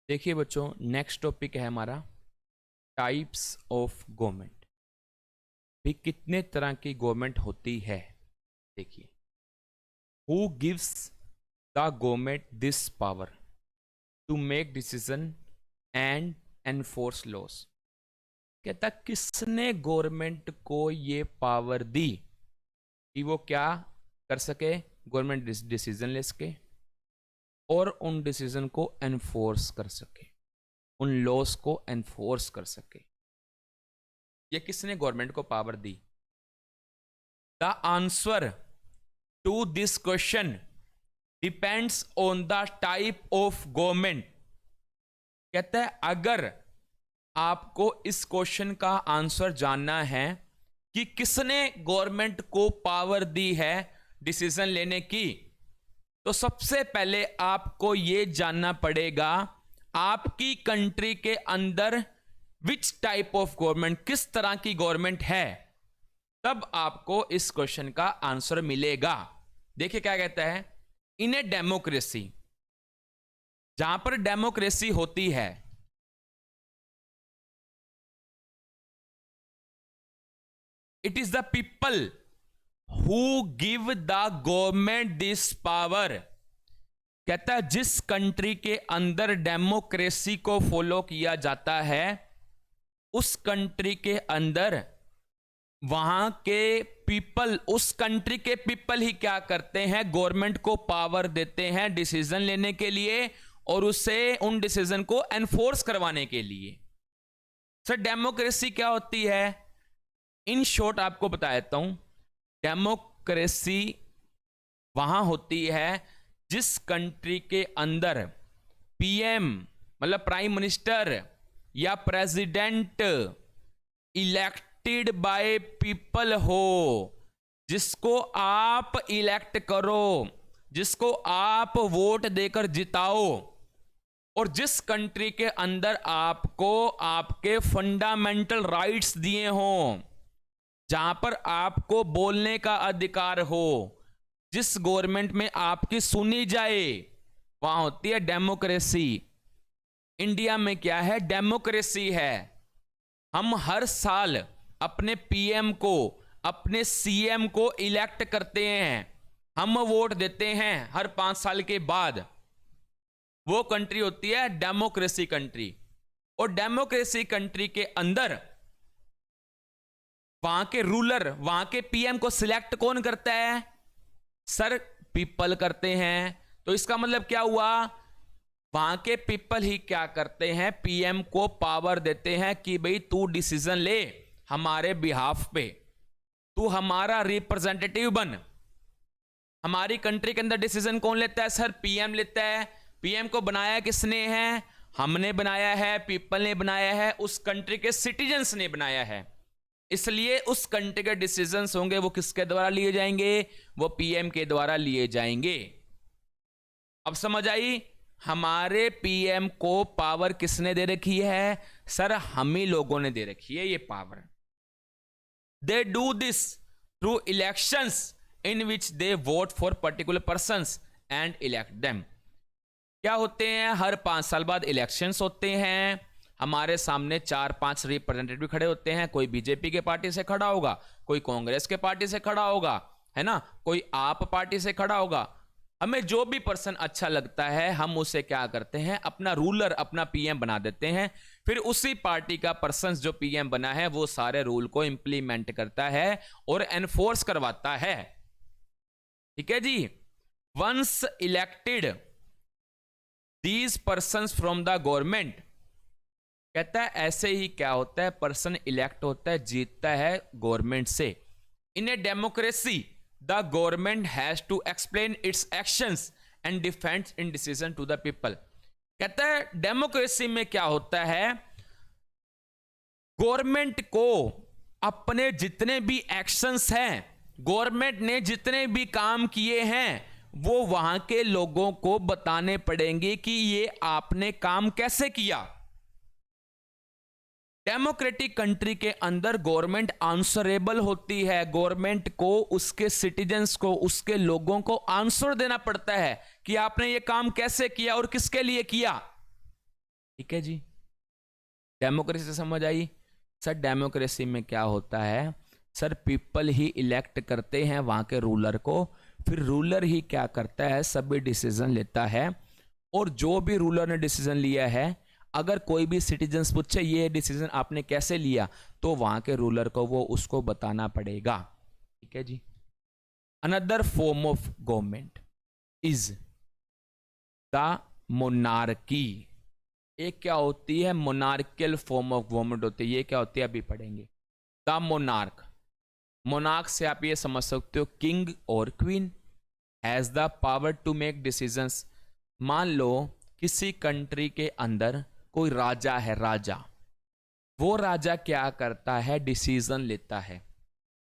देखिए बच्चों, next topic है हमारा टाइप्स ऑफ गवर्नमेंट। भी कितने तरह की गवर्नमेंट होती है। देखिए, who gives the government this power to make decision and enforce laws. कहता किसने गवर्नमेंट को ये पावर दी कि वो क्या कर सके, गवर्नमेंट डिसीजन ले सके और उन डिसीजन को एनफोर्स कर सके, उन लॉस को एनफोर्स कर सके। ये किसने गवर्नमेंट को पावर दी? The answer to this question depends on the type of government. कहता है अगर आपको इस क्वेश्चन का आंसर जानना है कि किसने गवर्नमेंट को पावर दी है डिसीजन लेने की, तो सबसे पहले आपको यह जानना पड़ेगा आपकी कंट्री के अंदर विच टाइप ऑफ गवर्नमेंट, किस तरह की गवर्नमेंट है, तब आपको इस क्वेश्चन का आंसर मिलेगा। देखिए क्या कहता है, इन ए डेमोक्रेसी, जहां पर डेमोक्रेसी होती है, it is the people who give the government this power. कहता है जिस कंट्री के अंदर डेमोक्रेसी को फॉलो किया जाता है, उस कंट्री के अंदर वहां के पीपल, उस कंट्री के पीपल ही क्या करते हैं, गवर्नमेंट को पावर देते हैं डिसीजन लेने के लिए और उसे उन डिसीजन को एनफोर्स करवाने के लिए। सर डेमोक्रेसी क्या होती है? इन शॉर्ट आपको बता देता हूं। डेमोक्रेसी वहां होती है जिस कंट्री के अंदर पीएम मतलब प्राइम मिनिस्टर या प्रेसिडेंट इलेक्टेड बाय पीपल हो, जिसको आप इलेक्ट करो, जिसको आप वोट देकर जिताओ, और जिस कंट्री के अंदर आपको आपके फंडामेंटल राइट्स दिए हों, जहां पर आपको बोलने का अधिकार हो, जिस गवर्नमेंट में आपकी सुनी जाए, वहां होती है डेमोक्रेसी। इंडिया में क्या है? डेमोक्रेसी है। हम हर साल अपने पीएम को, अपने सीएम को इलेक्ट करते हैं, हम वोट देते हैं हर 5 साल के बाद। वो कंट्री होती है डेमोक्रेसी कंट्री। और डेमोक्रेसी कंट्री के अंदर वहां के रूलर, वहां के पीएम को सिलेक्ट कौन करता है? सर पीपल करते हैं। तो इसका मतलब क्या हुआ? वहां के पीपल ही क्या करते हैं, पीएम को पावर देते हैं कि भाई तू डिसीजन ले हमारे बिहाफ पे, तू हमारा रिप्रेजेंटेटिव बन। हमारी कंट्री के अंदर डिसीजन कौन लेता है? सर पीएम लेता है। पीएम को बनाया किसने है? हमने बनाया है, पीपल ने बनाया है, उस कंट्री के सिटीजन्स ने बनाया है। इसलिए उस कंट्री के डिसीजंस होंगे वो किसके द्वारा लिए जाएंगे? वो पीएम के द्वारा लिए जाएंगे। अब समझ आई? हमारे पीएम को पावर किसने दे रखी है? सर हम ही लोगों ने दे रखी है ये power. They do this through elections in which they vote for particular persons and elect them. क्या होते हैं? हर 5 साल बाद इलेक्शंस होते हैं। हमारे सामने 4-5 रिप्रेजेंटेटिव खड़े होते हैं। कोई बीजेपी के पार्टी से खड़ा होगा, कोई कांग्रेस के पार्टी से खड़ा होगा, है ना, कोई आप पार्टी से खड़ा होगा। हमें जो भी पर्सन अच्छा लगता है हम उसे क्या करते हैं, अपना रूलर, अपना पीएम बना देते हैं। फिर उसी पार्टी का पर्सन जो पीएम बना है वो सारे रूल को इंप्लीमेंट करता है और एनफोर्स करवाता है। ठीक है जी। Once elected these persons from the government. कहता है ऐसे ही क्या होता है, पर्सन इलेक्ट होता है, जीतता है गवर्नमेंट से। In a democracy the government has to explain its actions and defends in decision to the people. कहता है डेमोक्रेसी में क्या होता है, गवर्नमेंट को अपने जितने भी एक्शंस हैं, गवर्नमेंट ने जितने भी काम किए हैं, वो वहां के लोगों को बताने पड़ेंगे कि ये आपने काम कैसे किया। डेमोक्रेटिक कंट्री के अंदर गवर्नमेंट आंसरेबल होती है। गवर्नमेंट को उसके सिटीजन्स को, उसके लोगों को आंसर देना पड़ता है कि आपने ये काम कैसे किया और किसके लिए किया। ठीक है जी, डेमोक्रेसी समझ आई। सर डेमोक्रेसी में क्या होता है, सर पीपल ही इलेक्ट करते हैं वहां के रूलर को, फिर रूलर ही क्या करता है, सभी डिसीजन लेता है। और जो भी रूलर ने डिसीजन लिया है, अगर कोई भी सिटीजन पूछे ये डिसीजन आपने कैसे लिया, तो वहां के रूलर को वो उसको बताना पड़ेगा। ठीक है जी। Another form of government is the monarchy. एक क्या होती है, मोनार्कियल फॉर्म ऑफ गवर्नमेंट होती है। ये क्या होती है अभी पढ़ेंगे। द मोनार्क, मोनार्क से आप ये समझ सकते हो किंग और queen, has the power to make decisions. मान लो किसी कंट्री के अंदर कोई राजा है, राजा, वो राजा क्या करता है, डिसीजन लेता है।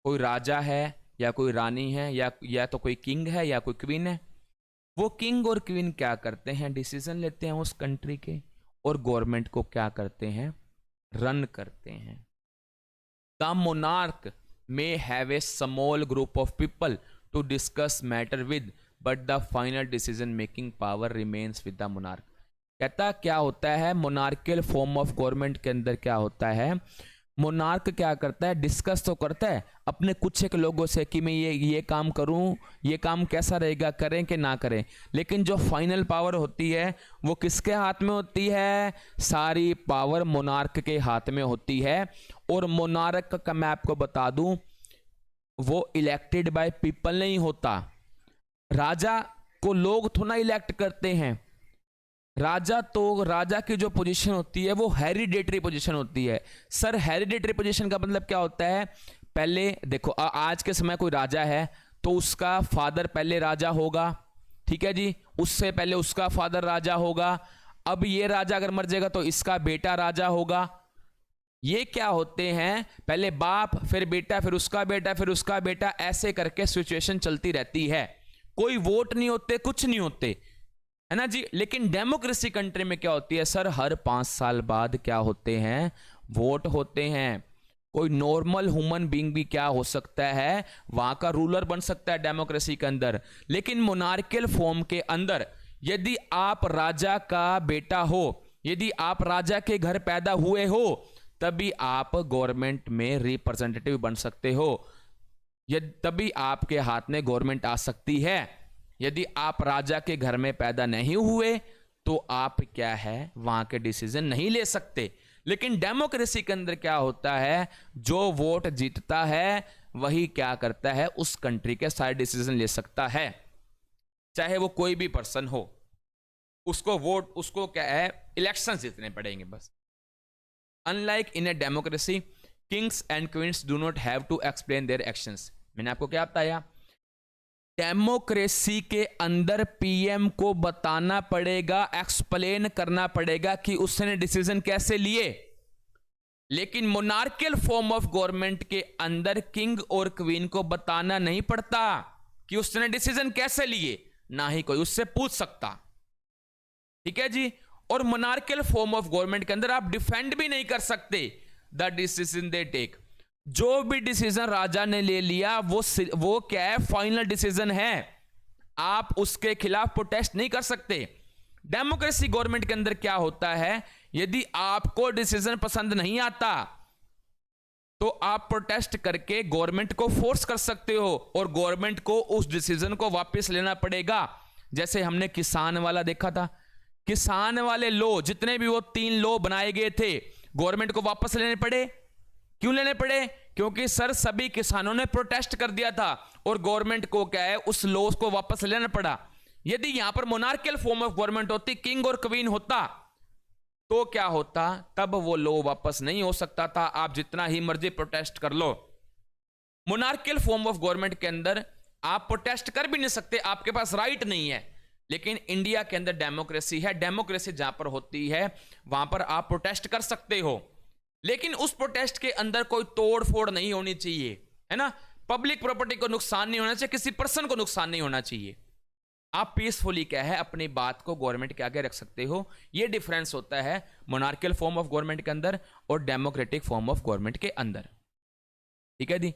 कोई राजा है या कोई रानी है या तो कोई किंग है या कोई क्वीन है, वो किंग और क्वीन क्या करते हैं, डिसीजन लेते हैं उस कंट्री के, और गवर्नमेंट को क्या करते हैं, रन करते हैं। The monarch may have a small group of people to discuss matter with, but the final decision making power remains with the monarch। कहता क्या होता है, मोनार्कियल फॉर्म ऑफ गवर्नमेंट के अंदर क्या होता है, मोनार्क क्या करता है, डिस्कस तो करता है अपने कुछ एक लोगों से कि मैं ये काम करूं, ये काम कैसा रहेगा, करें कि ना करें, लेकिन जो फाइनल पावर होती है वो किसके हाथ में होती है, सारी पावर मोनार्क के हाथ में होती है। और मोनार्क का मैं आपको बता दूं, वो इलेक्टेड बाय पीपल नहीं होता। राजा को लोग थोड़ा इलेक्ट करते हैं, राजा की जो पोजीशन होती है वो हेरिडेटरी पोजीशन होती है। सर हेरिडेटरी पोजीशन का मतलब क्या होता है, पहले देखो आज के समय कोई राजा है तो उसका फादर पहले राजा होगा, ठीक है जी, उससे पहले उसका फादर राजा होगा, अब ये राजा अगर मर जाएगा तो इसका बेटा राजा होगा। ये क्या होते हैं, पहले बाप फिर बेटा फिर उसका बेटा फिर उसका बेटा, ऐसे करके सिचुएशन चलती रहती है। कोई वोट नहीं होते, कुछ नहीं होते, है ना जी। लेकिन डेमोक्रेसी कंट्री में क्या होती है सर, हर 5 साल बाद क्या होते हैं, वोट होते हैं। कोई नॉर्मल ह्यूमन बीइंग भी क्या हो सकता है, वहां का रूलर बन सकता है डेमोक्रेसी के अंदर। लेकिन मोनार्कियल फॉर्म के अंदर यदि आप राजा का बेटा हो, यदि आप राजा के घर पैदा हुए हो, तभी आप गवर्नमेंट में रिप्रेजेंटेटिव बन सकते हो, तभी आपके हाथ में गवर्नमेंट आ सकती है। यदि आप राजा के घर में पैदा नहीं हुए तो आप क्या है, वहां के डिसीजन नहीं ले सकते। लेकिन डेमोक्रेसी के अंदर क्या होता है, जो वोट जीतता है वही क्या करता है, उस कंट्री के सारे डिसीजन ले सकता है, चाहे वो कोई भी पर्सन हो। उसको क्या है, इलेक्शन जीतने पड़ेंगे बस। Unlike in a democracy, kings and queens do not have to explain their actions. मैंने आपको क्या बताया, डेमोक्रेसी के अंदर पीएम को बताना पड़ेगा, एक्सप्लेन करना पड़ेगा कि उसने डिसीजन कैसे लिए। लेकिन मोनार्कियल फॉर्म ऑफ गवर्नमेंट के अंदर किंग और क्वीन को बताना नहीं पड़ता कि उसने डिसीजन कैसे लिए, ना ही कोई उससे पूछ सकता, ठीक है जी। और मोनार्कियल फॉर्म ऑफ गवर्नमेंट के अंदर आप डिफेंड भी नहीं कर सकते द डिसीजन दे टेक। जो भी डिसीजन राजा ने ले लिया वो क्या है, फाइनल डिसीजन है, आप उसके खिलाफ प्रोटेस्ट नहीं कर सकते। डेमोक्रेसी गवर्नमेंट के अंदर क्या होता है, यदि आपको डिसीजन पसंद नहीं आता तो आप प्रोटेस्ट करके गवर्नमेंट को फोर्स कर सकते हो और गवर्नमेंट को उस डिसीजन को वापस लेना पड़ेगा। जैसे हमने किसान वाला देखा था, किसान वाले लॉ जितने भी वो 3 लॉ बनाए गए थे, गवर्नमेंट को वापस लेने पड़े। क्यों लेने पड़े, क्योंकि सर सभी किसानों ने प्रोटेस्ट कर दिया था और गवर्नमेंट को क्या है, उस लॉ को वापस लेना पड़ा। यदि यहां पर मोनार्कियल फॉर्म ऑफ गवर्नमेंट होती, किंग और क्वीन होता, तो क्या होता, तब वो लॉ वापस नहीं हो सकता था, आप जितना ही मर्जी प्रोटेस्ट कर लो। मोनार्कियल फॉर्म ऑफ गवर्नमेंट के अंदर आप प्रोटेस्ट कर भी नहीं सकते, आपके पास राइट नहीं है। लेकिन इंडिया के अंदर डेमोक्रेसी है, डेमोक्रेसी जहां पर होती है वहां पर आप प्रोटेस्ट कर सकते हो, लेकिन उस प्रोटेस्ट के अंदर कोई तोड़ फोड़ नहीं होनी चाहिए, है ना। पब्लिक प्रॉपर्टी को नुकसान नहीं होना चाहिए, किसी पर्सन को नुकसान नहीं होना चाहिए। आप पीसफुली क्या है, अपनी बात को गवर्नमेंट के आगे रख सकते हो। यह डिफरेंस होता है मोनार्कियल फॉर्म ऑफ गवर्नमेंट के अंदर और डेमोक्रेटिक फॉर्म ऑफ गवर्नमेंट के अंदर, ठीक है जी।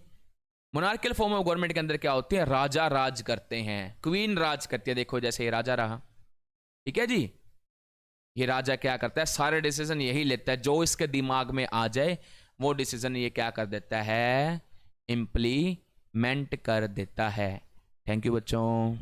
मोनार्कियल फॉर्म ऑफ गवर्नमेंट के अंदर क्या होती है, राजा राज करते हैं, क्वीन राज करती है। देखो जैसे राजा रहा, ठीक है जी। ये राजा क्या करता है, सारे डिसीजन यही लेता है, जो इसके दिमाग में आ जाए वो डिसीजन ये क्या कर देता है, इम्प्लीमेंट कर देता है। थैंक यू बच्चों।